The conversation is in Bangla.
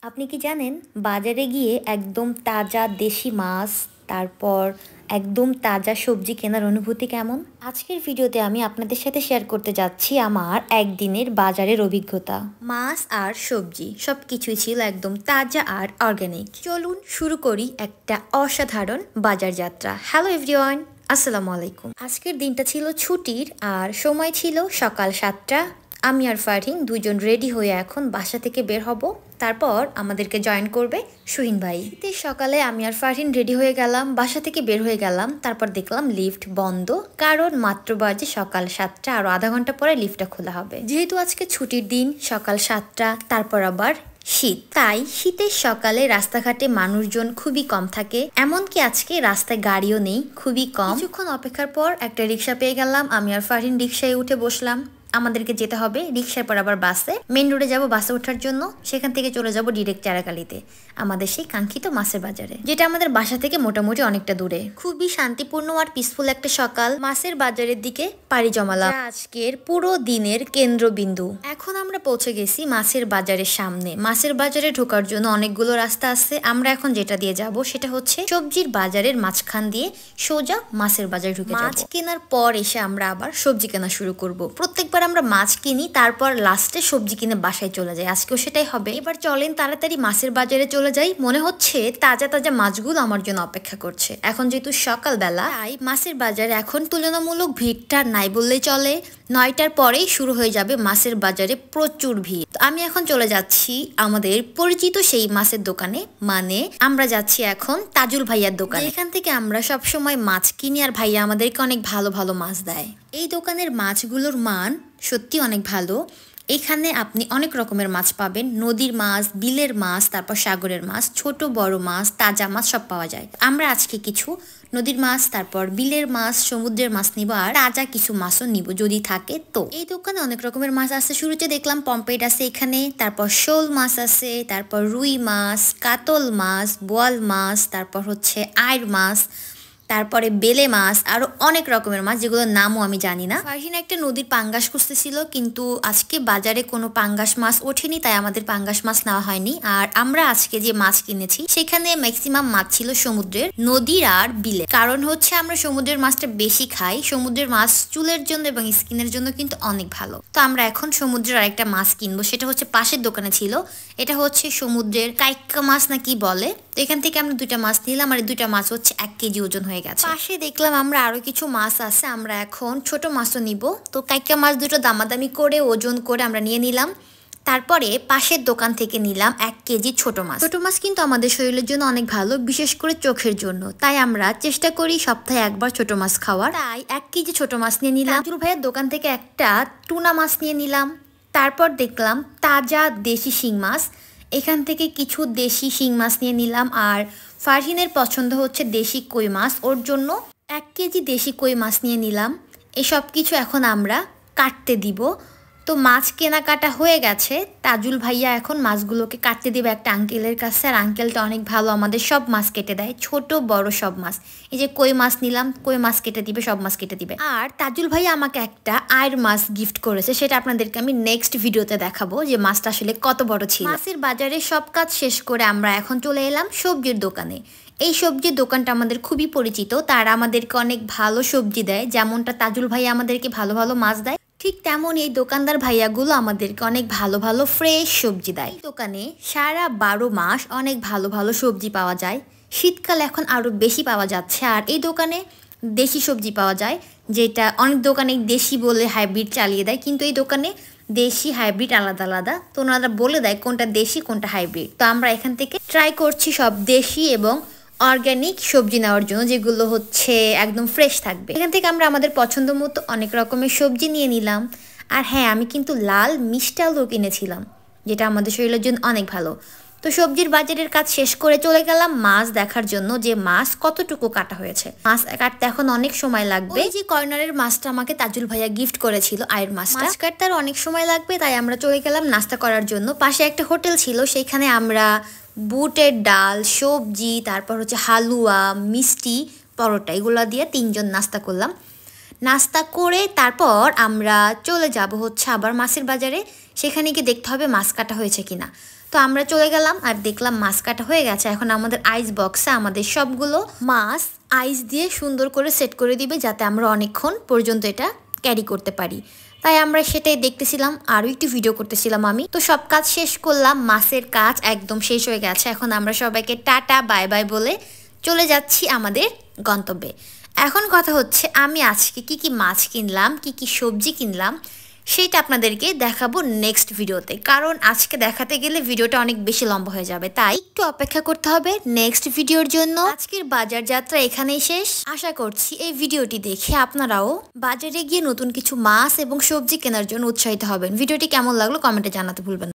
আপনি কি জানেন বাজারে গিয়ে একদম তাজা দেশি মাছ তারপর একদম তাজা সবজি কেনার অনুভূতি কেমন? আজকের ভিডিওতে আমি আপনাদের সাথে শেয়ার করতে যাচ্ছি আমার একদিনের বাজারের অভিজ্ঞতা। মাছ আর সবজি সব কিছুই ছিল একদম তাজা আর অর্গানিক। চলুন শুরু করি একটা অসাধারণ বাজার যাত্রা। হ্যালো এভরিওয়ান, আসসালামু আলাইকুম। আজকের দিনটা ছিল ছুটির আর সময় ছিল সকাল 7টা। আমি আর ফারহিন দুজন রেডি হয়ে এখন বাসা থেকে বের হব, তারপর আমাদেরকে জয়েন করবে সুহিন ভাই। শীতের সকালে আমি আর ফারহিন রেডি হয়ে গেলাম, বাসা থেকে বের হয়ে গেলাম। তারপর দেখলাম লিফট বন্ধ, কারণ মাত্র বাজে সকাল 7টা, আরও আধা ঘন্টা পরে লিফটটা খোলা হবে। যেহেতু আজকে ছুটির দিন, সকাল 7টা, তারপর আবার শীত, তাই শীতের সকালে রাস্তাঘাটে মানুষজন খুবই কম থাকে। এমনকি আজকে রাস্তায় গাড়িও নেই, খুবই কম। কিছুক্ষণ অপেক্ষার পর একটা রিক্সা পেয়ে গেলাম, আমি আর ফারহিন রিক্সায় উঠে বসলাম। আমাদেরকে যেতে হবে রিক্সার পর আবার বাসে, মেন রোডে যাব বাসে ওঠার জন্য। সেখান থেকে চলে যাব ডিরেক্ট চারাকালিতে, আমাদের সেই কাঙ্ক্ষিত মাছের বাজারে, যেটা আমাদের বাসা থেকে মোটামুটি অনেকটা দূরে। খুবই শান্তিপূর্ণ আর পিসফুল একটা সকাল। মাছের বাজারের দিকে পাড়ি জমালাম, আজকের পুরো দিনের কেন্দ্রবিন্দু। এখন আমরা পৌঁছে গেছি মাছের বাজারের সামনে। মাছের বাজারে ঢোকার জন্য অনেকগুলো রাস্তা আছে। আমরা এখন যেটা দিয়ে যাব সেটা হচ্ছে সবজির বাজারের মাঝখান দিয়ে সোজা মাছের বাজারে ঢুকে যাব। মাছ কেনার পর এসে আমরা আবার সবজি কেনা শুরু করব। প্রত্যেকবার আমরা মাছ কিনি, তারপর লাস্টে সবজি কিনে বাসায় চলে যাই। আজকেও সেটাই হবে। এবার চলেন তাড়াতাড়ি মাছের বাজারে চলে যাই। মনে হচ্ছে তাজা তাজা মাছগুলো আমার জন্য অপেক্ষা করছে। এখন যেহেতু সকালবেলা, তাই মাছের বাজারে এখন তুলনামূলক ভিড়টা নাই বললেই চলে। 9টার পরেই শুরু হয়ে যাবে মাছের বাজারে প্রচুর ভিড়। আমি এখন চলে যাচ্ছি আমাদের পরিচিত সেই মাছের দোকানে, মানে আমরা যাচ্ছি এখন তাজুল ভাইয়ার দোকানে। এখান থেকে আমরা সব সময় মাছ কিনি আর ভাইয়া আমাদেরকে অনেক ভালো ভালো মাছ দেয়। এই দোকানের মাছগুলোর মান সত্যি অনেক ভালো। এখানে আপনি অনেক রকমের মাছ পাবেন, নদীর মাছ, বিলের মাছ, তারপর সাগরের মাছ, ছোট বড় মাছ, তাজা মাছ সব পাওয়া যায়। আমরা আজকে কিছু নদীর মাছ, তারপর বিলের মাছ, সমুদ্রের মাছ নিব, আর তাজা কিছু মাছও নিব যদি থাকে তো। এই দোকানে অনেক রকমের মাছ আছে। শুরুতে দেখলাম পম্পেট আছে এখানে, তারপর শোল মাছ আছে, তারপর রুই মাছ, কাতল মাছ, বোয়াল মাছ, তারপর হচ্ছে আইর মাছ, তারপরে বেলে মাছ, আরো অনেক রকমের মাছ যেগুলোর নামও আমি জানি না। ফারহিন একটা নদীর পাঙ্গাস খুঁজতেছিল, কিন্তু আজকে বাজারে কোনো পাঙ্গাস মাছ ওঠেনি, তাই আমাদের পাঙ্গাস মাছ নেওয়া হয়নি। আর আমরা আজকে যে মাছ কিনেছি সেখানে ম্যাক্সিমাম মাছ ছিল সমুদ্রের, নদীর আর বিলে। কারণ হচ্ছে আমরা সমুদ্রের মাছটা বেশি খাই। সমুদ্রের মাছ চুলের জন্য এবং স্কিনের জন্য কিন্তু অনেক ভালো। তো আমরা এখন সমুদ্রের আরেকটা মাছ কিনবো, সেটা হচ্ছে পাশের দোকানে ছিল। এটা হচ্ছে সমুদ্রের কাইক্কা মাছ না কি বলে। তো এখান থেকে আমরা 2টা মাছ নিলাম, আর 2টা মাছ হচ্ছে 1 কেজি ওজন হয়ে গেছে। পাশে দেখলাম আমরা আরো কিছু মাছ আছে, আমরা এখন ছোট মাছও নিব। তো কাইক্কা মাছ দুটো দামাদামি করে ওজন করে আমরা নিয়ে নিলাম। তারপরে পাশের দোকান থেকে নিলাম 1 কেজি ছোট মাছ। ছোট মাছ কিন্তু আমাদের শরীরের জন্য অনেক ভালো, বিশেষ করে চোখের জন্য। তাই আমরা চেষ্টা করি সপ্তাহে একবার ছোট মাছ খাওয়ার। তাই 1 কেজি ছোট মাছ নিয়ে নিলাম। তাজুল ভাইয়ের দোকান থেকে একটা টুনা মাছ নিয়ে নিলাম। তারপর দেখলাম তাজা দেশি শিং মাছ, এখান থেকে কিছু দেশি শিং মাছ নিয়ে নিলাম। আর ফারহিনের পছন্দ হচ্ছে দেশি কই মাছ, ওর জন্য 1 কেজি দেশি কই মাছ নিয়ে নিলাম। এসব কিছু এখন আমরা কাটতে দিব। তো মাছ কেনাকাটা হয়ে গেছে। তাজুল ভাইয়া এখন মাছগুলোকে কাটতে দিবে একটা আঙ্কেলের কাছে, আর আঙ্কেলটা অনেক ভালো, আমাদের সব মাছ কেটে দেয়, ছোট বড় সব মাছ। এই যে কই মাছ নিলাম, কই মাছ কেটে দিবে, সব মাছ কেটে দিবে। আর তাজুল ভাইয়া আমাকে একটা আয়ের মাছ গিফট করেছে, সেটা আপনাদেরকে আমি নেক্সট ভিডিওতে দেখাবো যে মাছটা আসলে কত বড় ছিল। মাছের বাজারে সব কাজ শেষ করে আমরা এখন চলে এলাম সবজির দোকানে। এই সবজির দোকানটা আমাদের খুবই পরিচিত, তারা আমাদেরকে অনেক ভালো সবজি দেয়। যেমনটা তাজুল ভাইয়া আমাদেরকে ভালো ভালো মাছ দেয়, ঠিক তেমন এই দোকানদার ভাইয়াগুলো আমাদেরকে অনেক ভালো ভালো ফ্রেশ সবজি দেয়। এই দোকানে সারা 12 মাস অনেক ভালো ভালো সবজি পাওয়া যায়। শীতকাল এখন আরও বেশি পাওয়া যাচ্ছে। আর এই দোকানে দেশি সবজি পাওয়া যায়, যেটা অনেক দোকানে দেশি বলে হাইব্রিড চালিয়ে দেয়, কিন্তু এই দোকানে দেশি হাইব্রিড আলাদা আলাদা। তো ওনারা বলে দেয় কোনটা দেশি কোনটা হাইব্রিড। তো আমরা এখান থেকে ট্রাই করছি সব দেশি এবং অর্গানিক সবজি নেওয়ার জন্য, যেগুলো হচ্ছে একদম ফ্রেশ থাকবে। এখান থেকে আমরা আমাদের পছন্দ মতো অনেক রকমের সবজি নিয়ে নিলাম। আর হ্যাঁ, আমি কিন্তু লাল মিষ্টি আলু কিনেছিলাম, যেটা আমাদের শরীরের জন্য অনেক ভালো। তো সবজির বাজারের কাজ শেষ করে চলে গেলাম মাছ দেখার জন্য, যে মাছ কতটুকু কাটা হয়েছে। মাছ কাটতে এখন অনেক সময় লাগবে। এই যে কর্নারের মাছটা আমাকে তাজুল ভাইয়া গিফট করেছিল, আয়ের মাছটা। মাছ কাটতে আর অনেক সময় লাগবে, তাই আমরা চলে গেলাম নাস্তা করার জন্য। পাশে একটা হোটেল ছিল, সেখানে আমরা বুটের ডাল, সবজি, তারপর হচ্ছে হালুয়া, মিষ্টি, পরোটা, এগুলো দিয়ে 3 জন নাস্তা করলাম। নাস্তা করে তারপর আমরা চলে যাব হচ্ছে আবার মাছের বাজারে। সেখানে গিয়ে দেখতে হবে মাছ কাটা হয়েছে কিনা। তো আমরা চলে গেলাম আর দেখলাম মাছ কাটা হয়ে গেছে। এখন আমাদের আইস বক্সে আমাদের সবগুলো মাছ আইস দিয়ে সুন্দর করে সেট করে দিবে, যাতে আমরা অনেকক্ষণ পর্যন্ত এটা ক্যারি করতে পারি। তাই আমরা সেটাই দেখতেছিলাম, আরও একটু ভিডিও করতেছিলাম আমি। তো সব কাজ শেষ করলাম, মাছের কাজ একদম শেষ হয়ে গেছে। এখন আমরা সবাইকে টাটা বাই বাই বলে চলে যাচ্ছি আমাদের গন্তব্যে। এখন কথা হচ্ছে আমি আজকে কি কি মাছ কিনলাম, কি কি সবজি কিনলাম সেটা আপনাদেরকে দেখাবো নেক্সট ভিডিওতে, কারণ আজকে দেখাতে গেলে ভিডিওটা অনেক বেশি লম্বা হয়ে যাবে, তাই একটু অপেক্ষা করতে হবে নেক্সট ভিডিওর জন্য। আজকের বাজার যাত্রা এখানেই শেষ। আশা করছি এই ভিডিওটি দেখে আপনারাও বাজারে গিয়ে নতুন কিছু মাছ এবং সবজি কেনার জন্য উৎসাহিত হবেন। ভিডিওটি কেমন লাগলো কমেন্টে জানাতে ভুলবেন না।